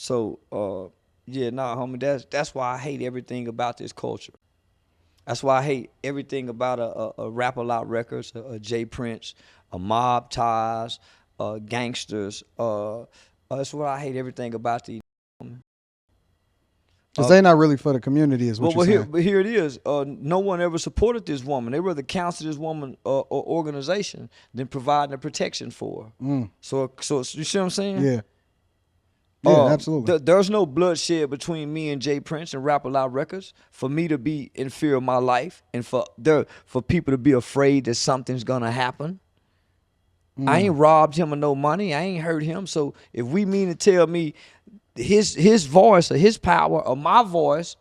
Yeah, nah, homie. That's why I hate everything about this culture. That's why I hate everything about a Rap a Lot Records, a J Prince, a Mob Ties, gangsters. That's what I hate everything about these. Because they not really for the community, is what you're saying. But here it is. No one ever supported this woman. They rather counsel this woman or organization than providing the protection for her. So you see what I'm saying? Yeah. Yeah, absolutely. There's no bloodshed between me and Jay Prince and Rap a Lot Records for me to be in fear of my life and for people to be afraid that something's gonna happen. I ain't robbed him of no money. I ain't hurt him. So if we mean to tell me his voice or his power or my voice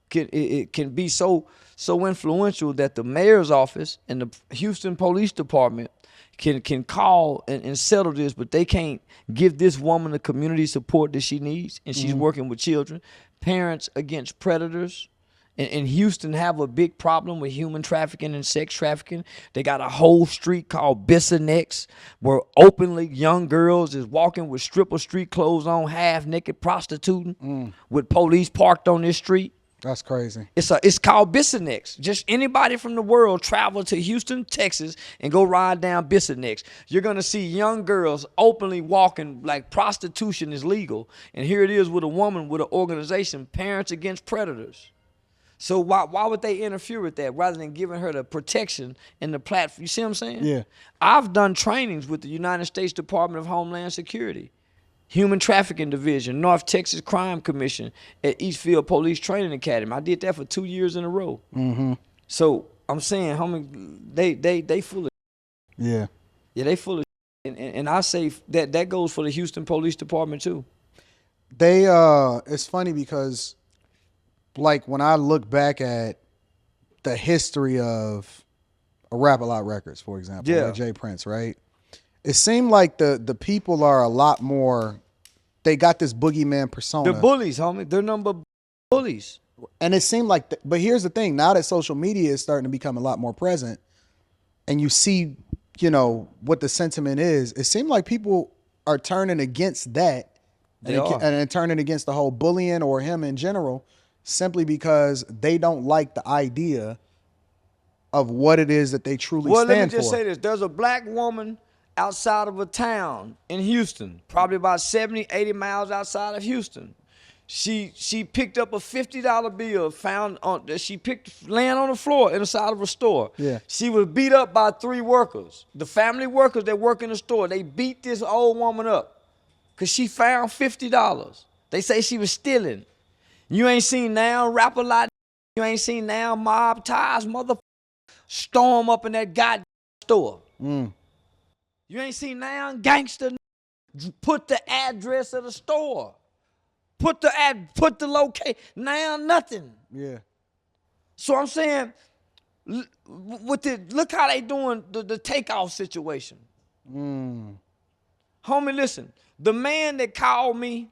can be so influential that the mayor's office and the Houston Police Department can call and settle this, but they can't give this woman the community support that she needs, and she's working with children, parents against predators. And Houston have a big problem with human trafficking and sex trafficking. They got a whole street called Bissonnex where openly young girls is walking with stripper street clothes on, half naked prostituting with police parked on this street. That's crazy. It's called Bissonnex. Just anybody from the world travel to Houston, Texas, and go ride down Bissonnex. You're gonna see young girls openly walking like prostitution is legal, and here it is with a woman with an organization, Parents Against Predators. So why would they interfere with that rather than giving her the protection and the platform? You see what I'm saying? Yeah. I've done trainings with the United States Department of Homeland Security, Human Trafficking Division, North Texas Crime Commission at Eastfield Police Training Academy. I did that for 2 years in a row. So I'm saying, homie, they full of Yeah. yeah, they full of and I say that goes for the Houston Police Department too. They it's funny because like when I look back at the history of a Rap a Lot Records, for example, or Jay Prince, right? It seemed like the people are a lot more, they got this boogeyman persona. They're bullies, homie. They're number bullies. And it seemed like, but here's the thing, now that social media is starting to become a lot more present and you see, you know, what the sentiment is, it seemed like people are turning against that and turning against the whole bullying or him in general, simply because they don't like the idea of what it is that they truly stand for. Well, let me just say this. There's a black woman outside of a town in Houston, probably about 70, 80 miles outside of Houston. She picked up a $50 bill that she picked laying on the floor inside of a store. Yeah. She was beat up by 3 workers. The family workers that work in the store, they beat this old woman up because she found $50. They say she was stealing. You ain't seen now Rap a Lot. You ain't seen now Mob Ties, mother storm up in that goddamn store. You ain't seen now gangster put the address of the store. Put the location. Now nothing. Yeah. So I'm saying, look how they doing the Takeoff situation. Homie, listen. The man that called me,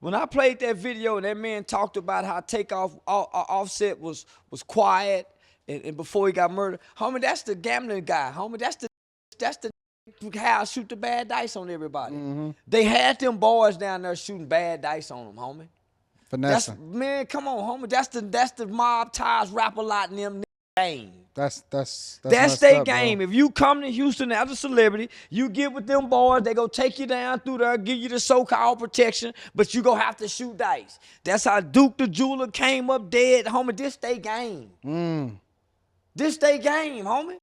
when I played that video and that man talked about how Takeoff Offset was quiet and before he got murdered, homie, that's the gambling guy, homie. That's the how I shoot the bad dice on everybody. They had them boys down there shooting bad dice on them, homie. Finessing. Man, come on, homie. That's the Mob Ties, Rap a Lot, and them game. That's their game. Bro. If you come to Houston as a celebrity, you get with them boys, they go take you down through there, give you the so-called protection, but you go have to shoot dice. That's how Duke the Jeweler came up dead, homie. This they game. This they game, homie.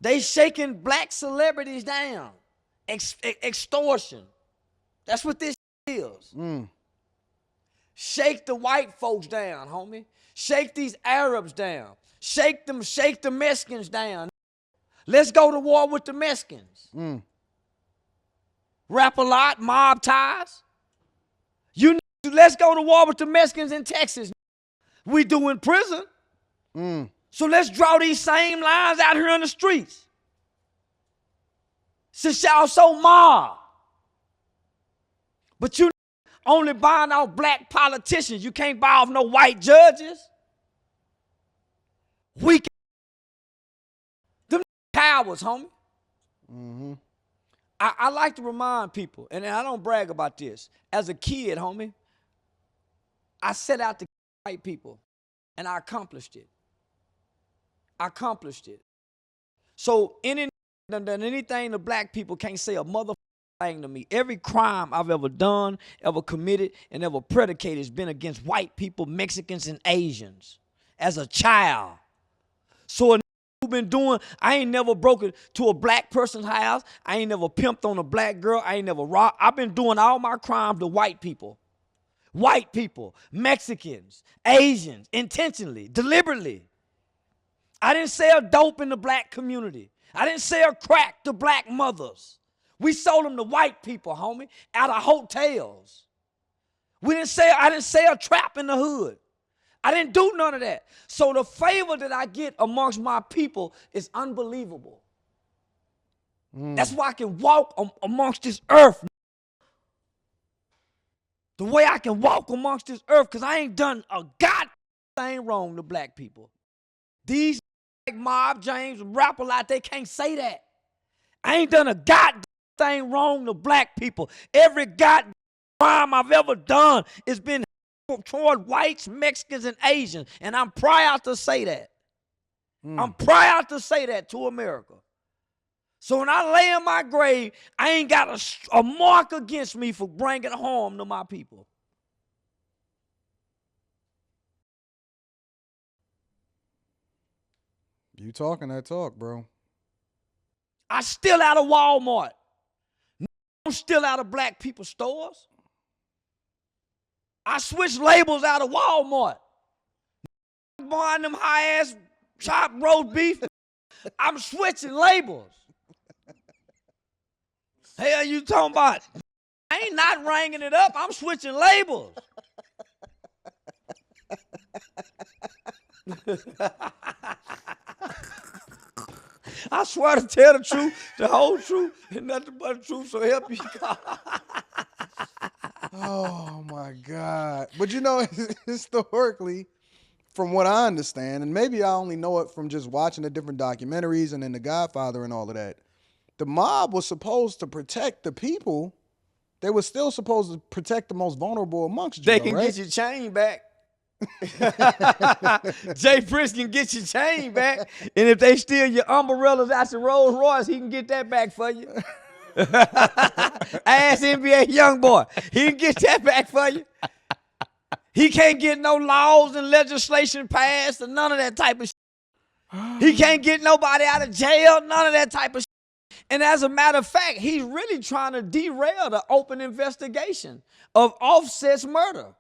They shaking black celebrities down. Extortion. That's what this is. Shake the white folks down, homie. Shake these Arabs down. Shake the Mexicans down. Let's go to war with the Mexicans. Rap a Lot, Mob Ties. Let's go to war with the Mexicans in Texas. We do in prison. So let's draw these same lines out here on the streets. Since y'all so mob. But you only buying off black politicians. You can't buy off no white judges. Them cowards, homie. I like to remind people, and I don't brag about this. As a kid, homie, I set out to white people, and I accomplished it. So anything the black people can't say a motherfucking thing to me. Every crime I've ever done, ever committed, and ever predicated has been against white people, Mexicans, and Asians as a child. So a who been doing, I ain't never broken to a black person's house. I ain't never pimped on a black girl. I ain't never robbed. I've been doing all my crimes to white people. White people, Mexicans, Asians, intentionally, deliberately. I didn't sell dope in the black community. I didn't sell crack to black mothers. We sold them to white people, homie, out of hotels. I didn't sell trap in the hood. I didn't do none of that. So the favor that I get amongst my people is unbelievable. That's why I can walk amongst this earth. The way I can walk amongst this earth, because I ain't done a god thing wrong to black people. These like Mob James rapper like they can't say that. I ain't done a god thing wrong to black people. Every god crime I've ever done has been toward whites, Mexicans, and Asians. And I'm proud to say that. I'm proud to say that to America. So when I lay in my grave, I ain't got a mark against me for bringing harm to my people. You talking that talk, bro. I still out of Walmart. I'm still out of black people stores. I switched labels out of Walmart. Buying them high-ass chopped roast beef. I'm switching labels. Hell you talking about? I ain't not ringing it up. I'm switching labels. I swear to tell the truth, the whole truth, and nothing but the truth, so help you God. Oh my God. But you know, historically, from what I understand, and maybe I only know it from just watching the different documentaries and then The Godfather and all of that, the mob was supposed to protect the people. They were still supposed to protect the most vulnerable amongst you. They can right? get your chain back. Jay Prince can get your chain back. And if they steal your umbrellas out your Rolls Royce, he can get that back for you. Ask NBA YoungBoy. He can get that back for you. He can't get no laws and legislation passed or none of that type of shit. He can't get nobody out of jail, none of that type of shit. And as a matter of fact, he's really trying to derail the open investigation of Offset's murder.